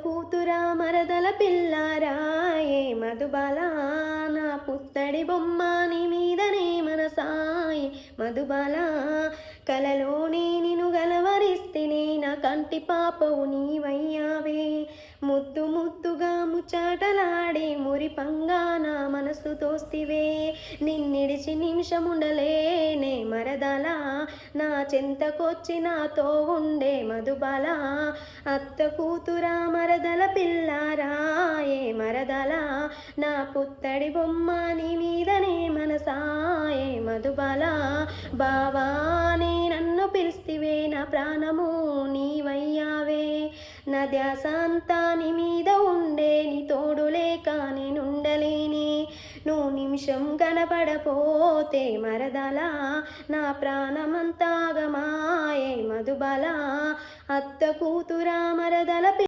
కూతురా మరదల పిల్లారాయే మధుబాల నా పుత్తడి బొమ్మ నీ మీదనే మనసాయే మధుబాల కలలోనే నిన్ను గలవరిస్తేనే నా కంటి పాపవు నీవయ్యావే ముద్దు ముద్దుగా ముచ్చాటలాడే మురిపంగా నా మనసు తోస్తివే నిన్నిడిచి నిమిషముండలేనే మరదల నా చెంతకొచ్చి నాతో ఉండే మధుబాల అత్త కూతురా మరదల పిల్లారాయే మరదల నా పుత్తడి బొమ్మ నీ మీదనే మనసాయే మధుబాల బావానే నన్ను పిలిస్తివే నా ప్రాణము నీవయ్యావే నా ధ్యాస అంతా నీ మీద ఉండే నీ తోడు లేక నేనుండలేని నువ్వు నిమిషం కనపడపోతే మరదల నా ప్రాణమంతా గమాయే మధుబాల అత్త కూతురా మరదల